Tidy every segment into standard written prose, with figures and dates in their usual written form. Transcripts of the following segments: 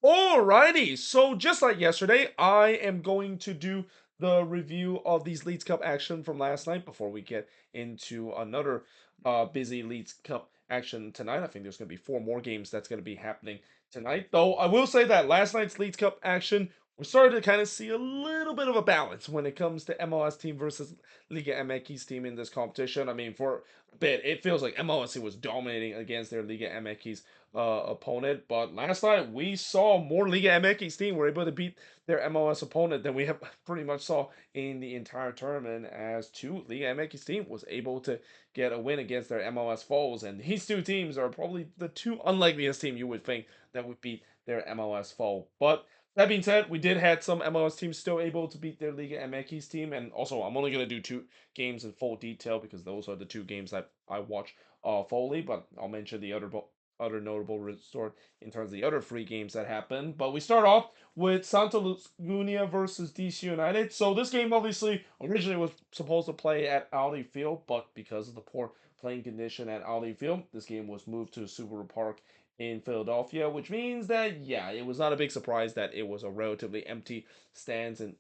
Alrighty, so just like yesterday, I am going to do the review of these Leeds Cup action from last night before we get into another busy Leeds Cup action tonight. I think there's going to be four more games that's going to be happening tonight. Though I will say that last night's Leeds Cup action, we're starting to kind of see a little bit of a balance when it comes to MLS team versus Liga MX team in this competition. I mean, for a bit, it feels like MLS was dominating against their Liga MX opponent. But last night we saw more Liga MX team were able to beat their MLS opponent than we have pretty much saw in the entire tournament. As two Liga MX team was able to get a win against their MLS foes, and these two teams are probably the two unlikeliest team you would think that would beat their MLS foe. But that being said, we did had some MLS teams still able to beat their Liga MX team, and also I'm only gonna do two games in full detail because those are the two games that I watch fully. But I'll mention the other notable resort in terms of the other three games that happened. But we start off with Santos Laguna versus DC United. So this game obviously originally was supposed to play at Audi Field, but because of the poor playing condition at Audi Field, this game was moved to Subaru Park in Philadelphia, which means that yeah, it was not a big surprise that it was a relatively empty stands in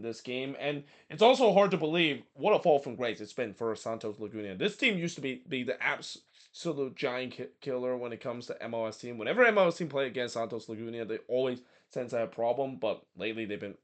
this game. And it's also hard to believe what a fall from grace it's been for Santos Laguna. This team used to be the absolute giant killer when it comes to MLS team. Whenever MLS team play against Santos Laguna, they always tend to have a problem. But lately, they've been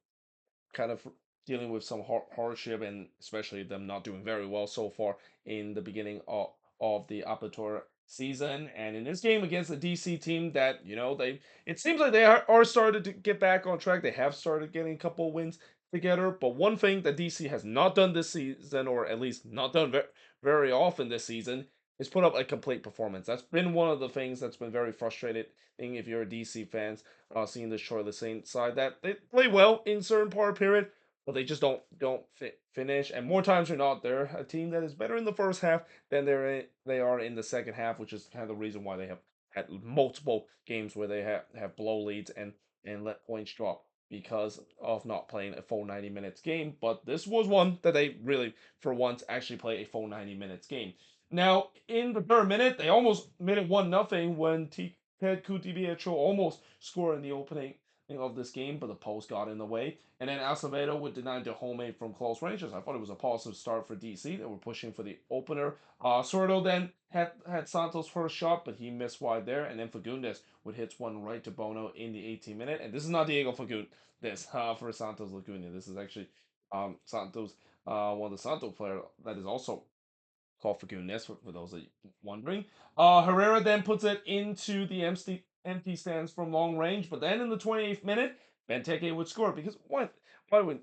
kind of dealing with some hardship, and especially them not doing very well so far in the beginning of the Apertura season. And in this game against the DC team, that they it seems like they are started to get back on track. They have started getting a couple wins together. But one thing that DC has not done this season, or at least not done very often this season, is put up a complete performance. That's been one of the things that's been very frustrating if you're a DC fans, seeing the Charlotte Saints side that they play well in certain part period, but they just don't finish. And more times than not, they're a team that is better in the first half than they are in the second half, which is kind of the reason why they have had multiple games where they have blow leads and let points drop because of not playing a full 90 minutes game. But this was one that they really, for once, actually play a full 90 minutes game. Now, in the third minute, they almost made it 1-0 when Ted Kutibiecho almost scored in the opening of this game, but the post got in the way. And then Acevedo would deny the homemade from close ranges. I thought it was a positive start for DC. They were pushing for the opener. Sordo then had Santos' first shot, but he missed wide there. And then Fagundes would hit one right to Bono in the 18th minute. And this is not Diego Fagundes for Santos Laguna. This is actually Santos, one of the Santos player that is also called Fagundes, for those that are wondering. Herrera then puts it into the empty stands from long range, but then in the 28th minute, Benteke would score because why would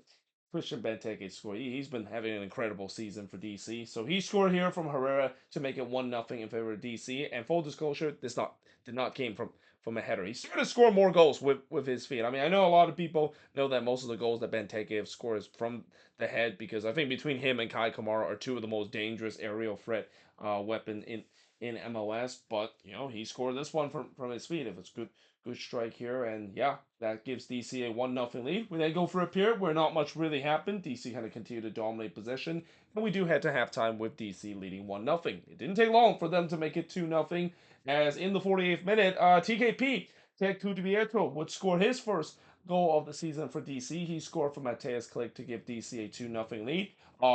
Christian Benteke score? He's been having an incredible season for DC, so he scored here from Herrera to make it 1-0 in favor of DC. And full disclosure, this not did not came from a header. He started to score more goals with his feet. I mean, I know a lot of people know that most of the goals that Benteke have scored is from the head because I think between him and Kai Kamara are two of the most dangerous aerial threat weapon in MLS. But he scored this one from his feet. If it's good strike here, and yeah, that gives DC a 1-0 lead. We then go for a period where not much really happened. DC kind of continued to dominate possession, and we do head to halftime with DC leading 1-0. It didn't take long for them to make it 2-0, as in the 48th minute, TKP Ted Kudibietro would score his first goal of the season for DC. He scored for Mateus Click to give DC a 2-0 lead.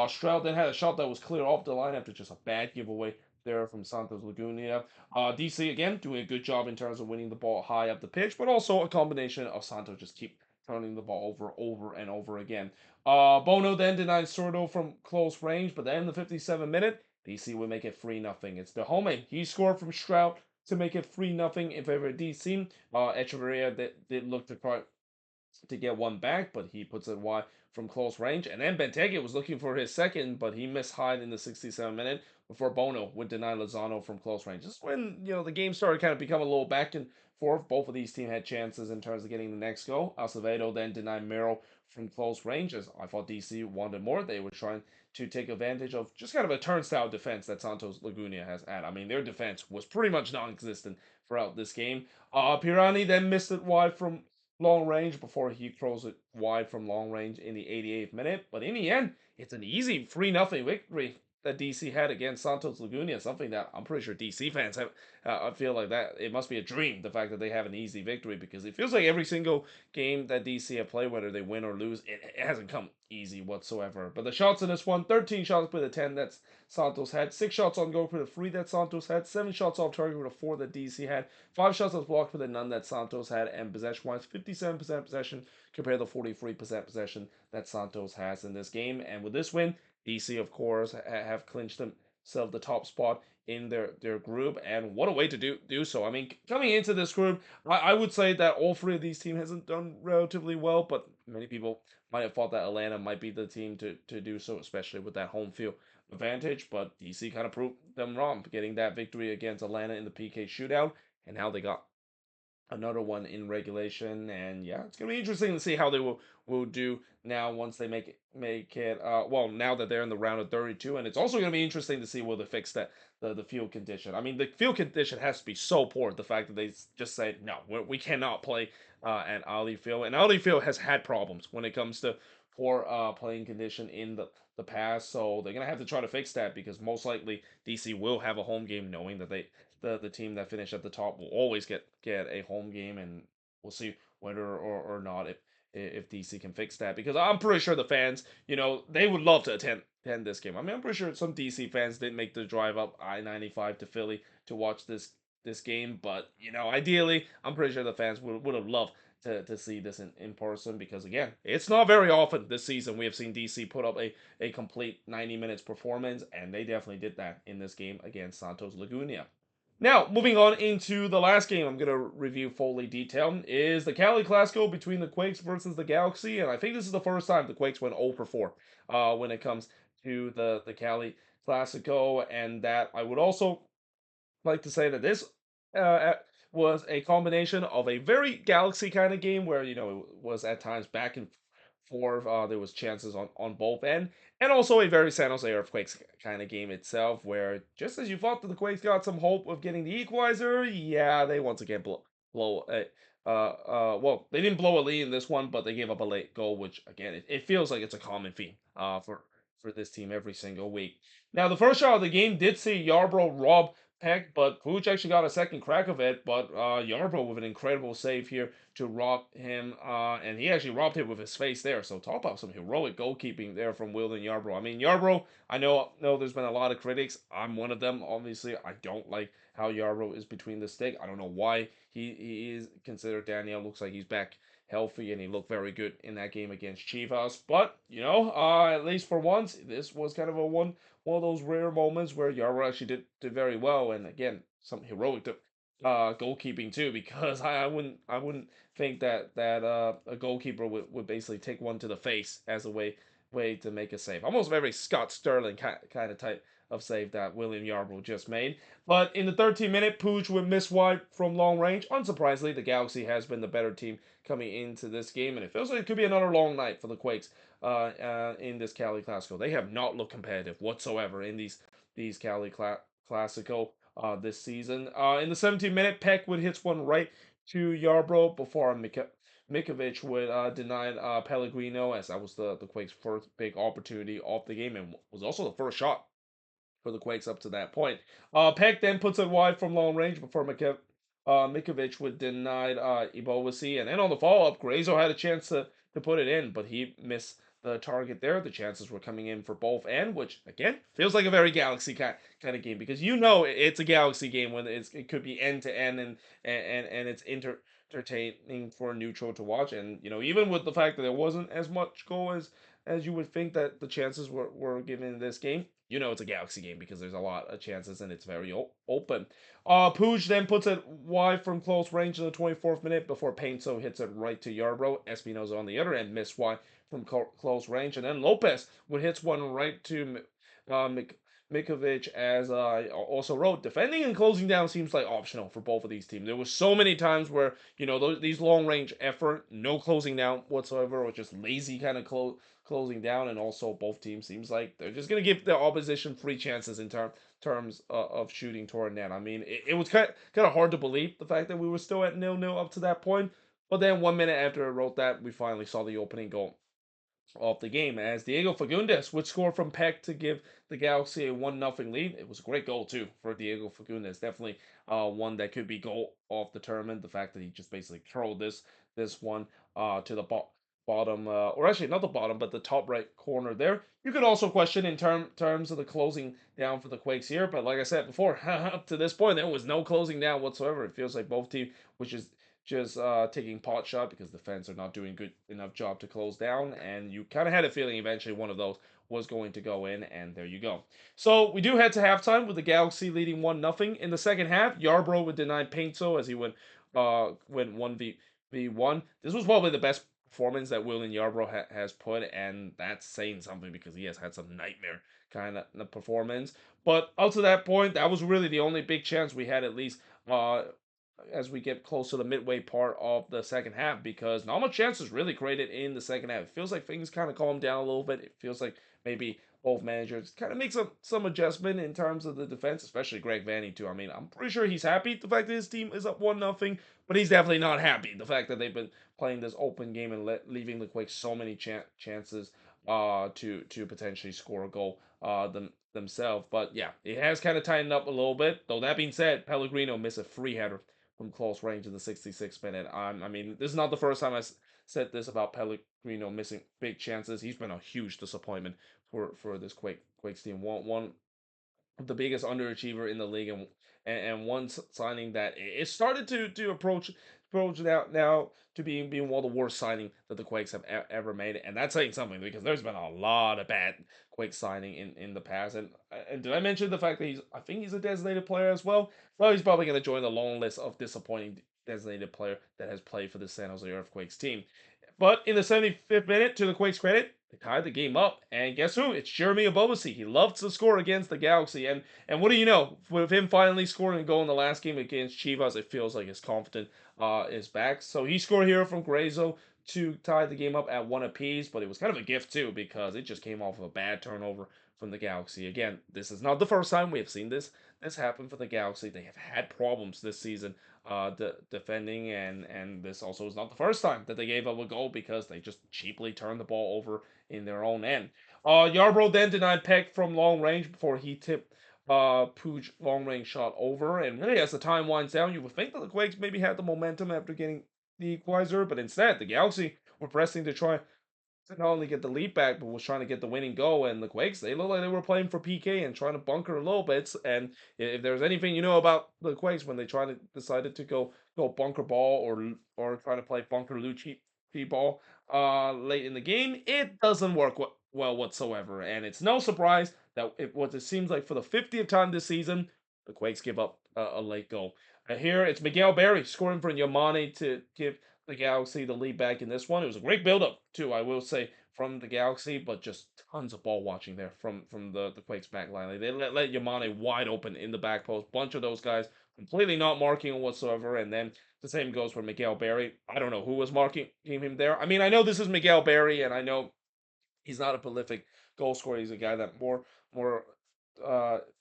Stroud then had a shot that was cleared off the line after just a bad giveaway there from Santos Laguna. DC again doing a good job in terms of winning the ball high up the pitch, but also a combination of Santos just keep turning the ball over and over again. Bono then denied Sordo from close range, but then in the 57th minute, DC would make it 3-0. It's the homie. He scored from Stroud to make it 3-0 in favor of DC. Echeverria did look to try to get one back, but he puts it wide from close range. And then Benteke was looking for his second, but he missed high in the 67th minute before Bono would deny Lozano from close range. Just when the game started kind of become a little back and forth. Both of these teams had chances in terms of getting the next goal. Acevedo then denied Merrill from close range, as I thought DC wanted more. They were trying to take advantage of just kind of a turnstile defense that Santos Laguna has had. I mean, their defense was pretty much non-existent throughout this game. Pirani then missed it wide from long range before he throws it wide from long range in the 88th minute. But in the end, it's an easy 3-0 victory that DC had against Santos Laguna, something that I'm pretty sure DC fans have. I feel like that it must be a dream, the fact that they have an easy victory, because it feels like every single game that DC have played, whether they win or lose, it hasn't come easy whatsoever. But the shots in this one, 13 shots per the 10 that Santos had, 6 shots on goal for the 3 that Santos had, 7 shots off target for the 4 that DC had, 5 shots as blocked for the none that Santos had, and possession-wise, 57% possession compared to 43% possession that Santos has in this game. And with this win, DC, of course, have clinched themselves the top spot in their group, and what a way to do so. I mean, coming into this group, I would say that all three of these teams hasn't done relatively well, but many people might have thought that Atlanta might be the team to do so, especially with that home field advantage. But DC kind of proved them wrong, getting that victory against Atlanta in the PK shootout, and how they got another one in regulation. And yeah, it's gonna be interesting to see how they will do now once they make it well, now that they're in the round of 32. And it's also gonna be interesting to see will they fix the field condition. I mean, the field condition has to be so poor, the fact that they just say no, we cannot play at Ali Field. And Ali Field has had problems when it comes to poor playing condition in the past, so they're gonna have to try to fix that, because most likely DC will have a home game, knowing that the team that finished at the top will always get a home game. And we'll see whether or not if DC can fix that, because I'm pretty sure the fans, they would love to attend this game. I mean, I'm pretty sure some DC fans didn't make the drive up I-95 to Philly to watch this game, but ideally, I'm pretty sure the fans would have loved to see this in person, because again, it's not very often this season we have seen DC put up a complete 90 minutes performance, and they definitely did that in this game against Santos Laguna. Now, moving on into the last game I'm going to review fully detailed is the Cali Clasico between the Quakes versus the Galaxy. And I think this is the first time the Quakes went 0 for 4 when it comes to the Cali Clasico. And that I would also like to say that this uh, was a combination of a very Galaxy kind of game where, it was at times back and forth. There was chances on both end, and also a very San Jose Earthquakes kind of game itself, where just as you thought that the Quakes got some hope of getting the equalizer, yeah, they once again blow a. Well, they didn't blow a lead in this one, but they gave up a late goal, which again, it feels like it's a common theme for this team every single week. Now, the first shot of the game did see Yarbrough rob Peck, but Pooch actually got a second crack of it. But Yarbrough with an incredible save here to rob him, and he actually robbed him with his face there. So talk about some heroic goalkeeping there from Wilden Yarbrough. I mean, Yarbrough, I know there's been a lot of critics. I'm one of them. Obviously, I don't like how Yarbrough is between the stick. I don't know why he is considered. Daniel looks like he's back healthy, and he looked very good in that game against Chivas. But at least for once, this was kind of a one of those rare moments where Yarbrough actually did very well, and again, some heroic goalkeeping too, because I wouldn't think that a goalkeeper would basically take one to the face as a way to make a save. Almost very Scott Sterling kind of type of save that William Yarbrough just made. But in the 13th minute, Pooch would miss wide from long range. Unsurprisingly, the Galaxy has been the better team coming into this game, and it feels like it could be another long night for the Quakes in this Cali Clasico. They have not looked competitive whatsoever in these Cali Clasico this season. In the 17th minute, Peck would hit one right to Yarbrough before Mikovic would deny Pellegrino, as that was the Quakes' first big opportunity of the game, and was also the first shot for the Quakes up to that point. Peck then puts it wide from long range before Mikovic would deny Ibovasi, and then on the follow-up, Grazo had a chance to put it in, but he missed the target there. The chances were coming in for both end, which again feels like a very Galaxy kind of game, because it's a Galaxy game when it could be end to end, and it's entertaining for a neutral to watch. And even with the fact that there wasn't as much goal as you would think that the chances were given in this game, it's a Galaxy game because there's a lot of chances and it's very open. Puig then puts it wide from close range in the 24th minute before Painso hits it right to Yarbrough. Espinoza on the other end missed wide from close range, and then Lopez would hits one right to Mikovic, as I also wrote. Defending and closing down seems like optional for both of these teams. There was so many times where these long range effort, no closing down whatsoever, or just lazy kind of closing down, and also both teams seems like they're just gonna give the opposition free chances in terms of shooting toward net. I mean, it was kind of hard to believe the fact that we were still at 0-0 up to that point, but then 1 minute after I wrote that, we finally saw the opening goal of the game as Diego Fagundes would score from Peck to give the Galaxy a 1-0 lead. It was a great goal too for Diego Fagundes. Definitely one that could be goal of the tournament. The fact that he just basically curled this one to the bottom, or actually not the bottom, but the top right corner there. You could also question in terms of the closing down for the Quakes here, but like I said before, up to this point there was no closing down whatsoever. It feels like both teams, which is just taking pot shot because the fans are not doing good enough job to close down, and you kind of had a feeling eventually one of those was going to go in, and there you go. So we do head to halftime with the Galaxy leading 1-0. In the second half, Yarbrough would deny Painto as he went 1v1. This was probably the best performance that William Yarbrough has put, and that's saying something because he has had some nightmare kind of performance. But up to that point, that was really the only big chance we had, at least as we get close to the midway part of the second half, because not much chances really created in the second half. It feels like things kind of calmed down a little bit. It feels like maybe both managers kind of make some adjustment in terms of the defense, especially Greg Vanny too. I mean, I'm pretty sure he's happy the fact that his team is up 1-0, but he's definitely not happy the fact that they've been playing this open game and leaving the Quakes so many chances to potentially score a goal themselves. But yeah, it has kind of tightened up a little bit. Though that being said, Pellegrino missed a free header from close range in the 66th minute. I mean, this is not the first time said this about Pellegrino missing big chances. He's been a huge disappointment for this Quakes team. One the biggest underachiever in the league, and one signing that it started to approach now to being one of the worst signing that the Quakes have ever made, and that's saying something because there's been a lot of bad Quake signing in the past. And did I mention the fact that I think he's a designated player as well? Well, he's probably going to join the long list of disappointing designated player that has played for the San Jose Earthquakes team. But in the 75th minute, to the Quakes' credit, they tied the game up. And guess who? It's Jeremy Abobasi. He loves to score against the Galaxy. And what do you know? With him finally scoring a goal in the last game against Chivas, it feels like his confidence is back. So he scored here from Grazo to tie the game up at one apiece. But it was kind of a gift, too, because it just came off of a bad turnover from the Galaxy. Again, this is not the first time we have seen this happen for the Galaxy. They have had problems this season defending, and this also is not the first time that they gave up a goal because they just cheaply turned the ball over in their own end. Yarbrough then denied Peck from long range before he tipped Puig long range shot over, and really as the time winds down, you would think that the Quakes maybe had the momentum after getting the equalizer, but instead the Galaxy were pressing to try to not only get the lead back, but was trying to get the winning goal. And the Quakes, they look like they were playing for PK and trying to bunker a little bit. And if there's anything you know about the Quakes when they try to decided to go bunker ball or try to play bunker Lucci ball late in the game, it doesn't work well whatsoever. And it's no surprise that what it seems like for the 50th time this season, the Quakes give up a late goal. Here it's Miguel Berry scoring for Yamane to give the Galaxy the lead back in this one. It was a great build-up, too, I will say, from the Galaxy, but just tons of ball watching there from the Quakes back line. Like, they let Yamane wide open in the back post. Bunch of those guys completely not marking him whatsoever. And then the same goes for Miguel Berry. I don't know who was marking him there. I mean, I know this is Miguel Berry, and I know he's not a prolific goal scorer. He's a guy that more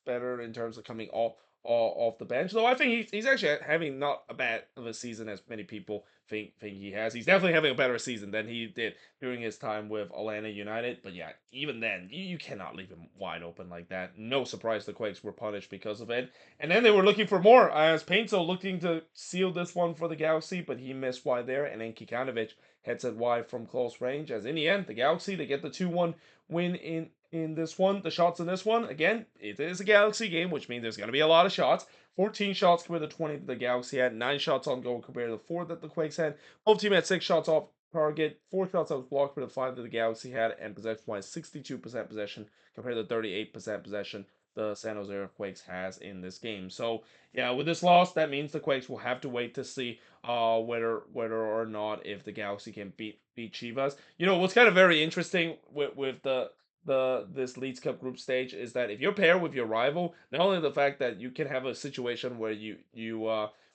better in terms of coming off the bench. Though I think he's actually having not a bad of a season as many people think he has. He's definitely having a better season than he did during his time with Atlanta United. But yeah, even then, you cannot leave him wide open like that. No surprise the Quakes were punished because of it. And then they were looking for more as Painto looking to seal this one for the Galaxy, but he missed wide there, and then Kikanovic heads it wide from close range. As in the end, the Galaxy they get the 2-1 win in this one. The shots in this one, again, it is a Galaxy game, which means there's going to be a lot of shots. 14 shots compared to 20 that the Galaxy had. 9 shots on goal compared to the 4 that the Quakes had. Both teams had 6 shots off target. 4 shots that was blocked for the 5 that the Galaxy had. And possession-wise, 62% possession compared to 38% possession the San Jose Earthquakes has in this game. So, yeah, with this loss, that means the Quakes will have to wait to see whether or not if the Galaxy can beat Chivas. You know what's kind of very interesting with the this Leeds Cup group stage is that if you're paired with your rival, not only the fact that you can have a situation where you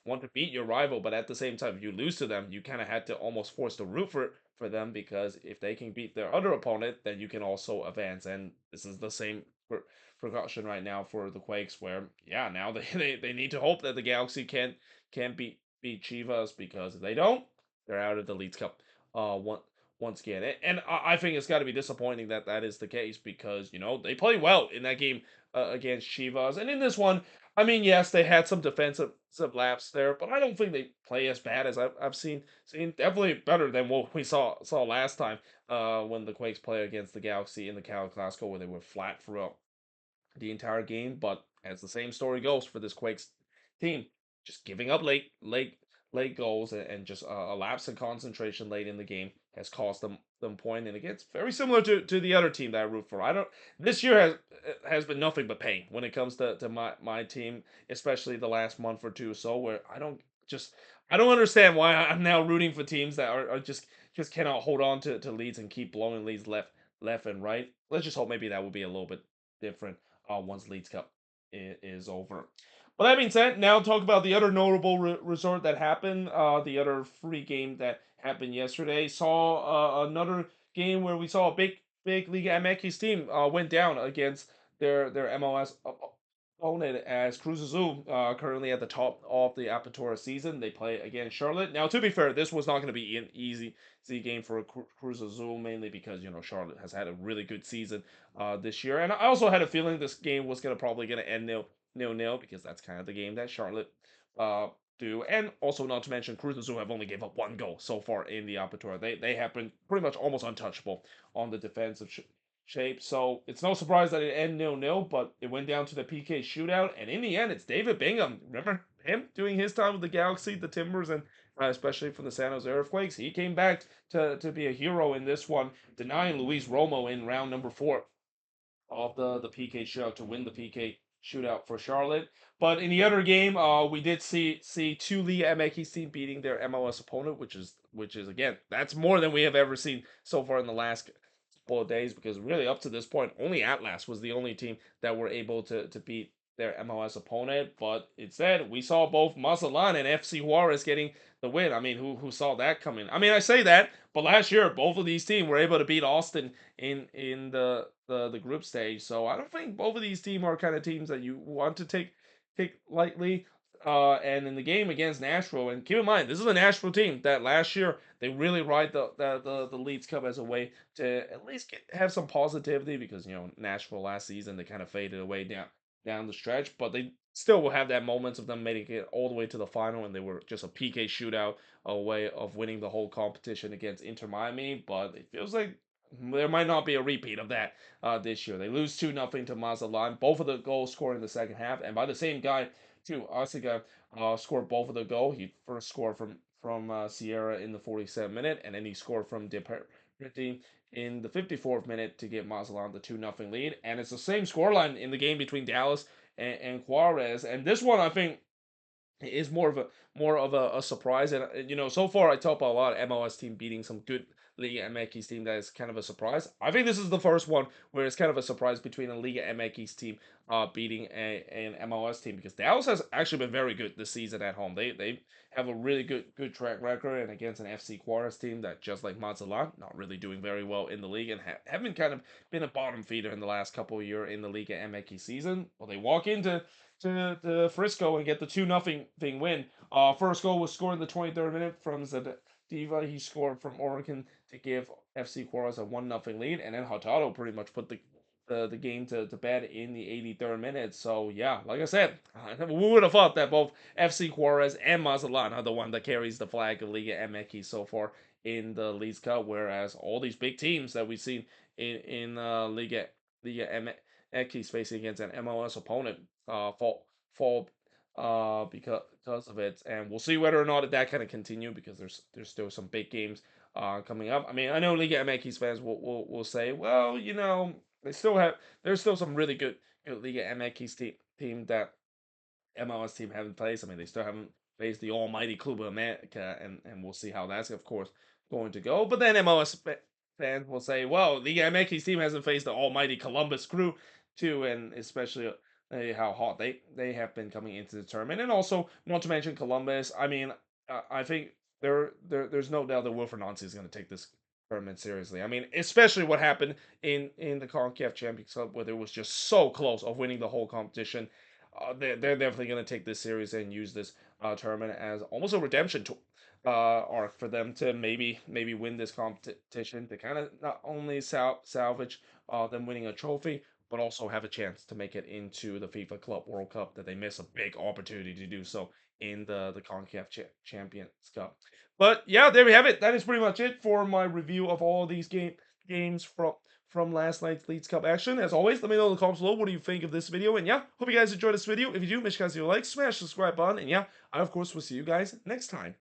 want to beat your rival, but at the same time if you lose to them, you kind of had to almost force the root for them because if they can beat their other opponent, then you can also advance. And this is the same precaution right now for the Quakes, where yeah, now they need to hope that the Galaxy can beat Chivas because if they don't, they're out of the Leeds Cup one once again. And I think it's got to be disappointing that that is the case because they played well in that game against Chivas, and in this one, I mean, yes, they had some defensive some laps there, but I don't think they play as bad as I've seen. Definitely better than what we saw last time when the Quakes play against the Galaxy in the Cal Clasico, where they were flat throughout the entire game. But as the same story goes for this Quakes team, just giving up late goals and just a lapse in concentration late in the game has cost them point. And again, it's very similar to the other team that I root for. I don't This year has been nothing but pain when it comes to my team, especially the last month or two. So where I don't understand why I'm now rooting for teams that are just cannot hold on to leads and keep blowing leads left and right. Let's just hope maybe that will be a little bit different once Leeds Cup is over. But that being said, now talk about the other notable result that happened. The other free game that happened yesterday saw another game where we saw a big Liga MX team went down against their MLS opponent as Cruz Azul, currently at the top of the Apertura season. They play against Charlotte. Now, to be fair, this was not going to be an easy game for Cruz Azul, mainly because Charlotte has had a really good season this year, and I also had a feeling this game was probably gonna end nil because that's kind of the game that Charlotte uh do, and also not to mention Cruz Azul have only gave up one goal so far in the Apertura. They have been pretty much almost untouchable on the defensive shape, so it's no surprise that it ended 0-0, but it went down to the PK shootout, and in the end, it's David Bingham. Remember him doing his time with the Galaxy, the Timbers, and especially from the San Jose Earthquakes. He came back to be a hero in this one, denying Luis Romo in round number 4 of the PK shootout to win the PK shootout for Charlotte. But in the other game, we did see two Liga MX team beating their MLS opponent, which is again that's more than we have ever seen so far in the last couple of days. Because really up to this point, only Atlas was the only team that were able to beat their MLS opponent. But instead, we saw both Mazatlan and FC Juarez getting the win. I mean, who saw that coming? I mean, I say that, but last year both of these teams were able to beat Austin in the group stage. So I don't think both of these teams are kind of teams that you want to take lightly. And in the game against Nashville, and keep in mind this is a Nashville team that last year they really ride the Leeds Cup as a way to at least have some positivity because Nashville last season they kind of faded away down the stretch, but they still will have that moments of them making it all the way to the final, and they were just a PK shootout away of winning the whole competition against Inter Miami. But it feels like there might not be a repeat of that this year. They lose 2-0 to Mazatlan. Both of the goals scored in the second half, and by the same guy too. Arcega scored both of the goal. He first scored from Sierra in the 47th minute, and then he scored from Deperti in the 54th minute to give Mazatlan the 2-0 lead. And it's the same scoreline in the game between Dallas and Juarez. And this one, I think, is more of a surprise. And so far I talk about a lot of MLS team beating some good Liga MX team that is kind of a surprise. I think this is the first one where it's kind of a surprise between a Liga MX team beating an MLS team, because Dallas has actually been very good this season at home. They have a really good track record, and against an FC Juarez team that, just like Mazatlan, not really doing very well in the league and haven't kind of been a bottom feeder in the last couple of years in the Liga MX season. Well, they walk into to Frisco and get the 2-0 thing win. First goal was scored in the 23rd minute from Zadiva. He scored from Oregon to give FC Juarez a 1-0 lead, and then Hurtado pretty much put the game to bed in the 83rd minute. So yeah, like I said, we would have thought that both FC Juarez and Mazatlan are the one that carries the flag of Liga MX so far in the Leagues Cup, whereas all these big teams that we've seen in Liga MX facing against an MLS opponent fall because of it, and we'll see whether or not that kind of continue, because there's still some big games coming up. I mean, I know Liga MX fans will say, well, there's still some really good Liga MX team that MLS team haven't faced. I mean, they still haven't faced the almighty Club America, and we'll see how that's, of course, going to go. But then MLS fans will say, well, the MX team hasn't faced the almighty Columbus Crew, too, and especially how hot they have been coming into the tournament. And also, not to mention Columbus, I mean, I think there's no doubt that Wilfred Nancy is going to take this tournament seriously. I mean, especially what happened in the CONCACAF Champions Cup, where it was just so close of winning the whole competition. They're definitely going to take this series and use this tournament as almost a redemption arc for them to maybe win this competition to kind of not only salvage them winning a trophy, but also have a chance to make it into the FIFA Club World Cup that they miss a big opportunity to do so in the CONCACAF Champions Cup. But yeah, there we have it. That is pretty much it for my review of all these games from last night's Leeds Cup action. As always, let me know in the comments below what do you think of this video. And yeah, hope you guys enjoyed this video. If you do, make sure you guys leave a like, smash the subscribe button, and yeah, I of course will see you guys next time.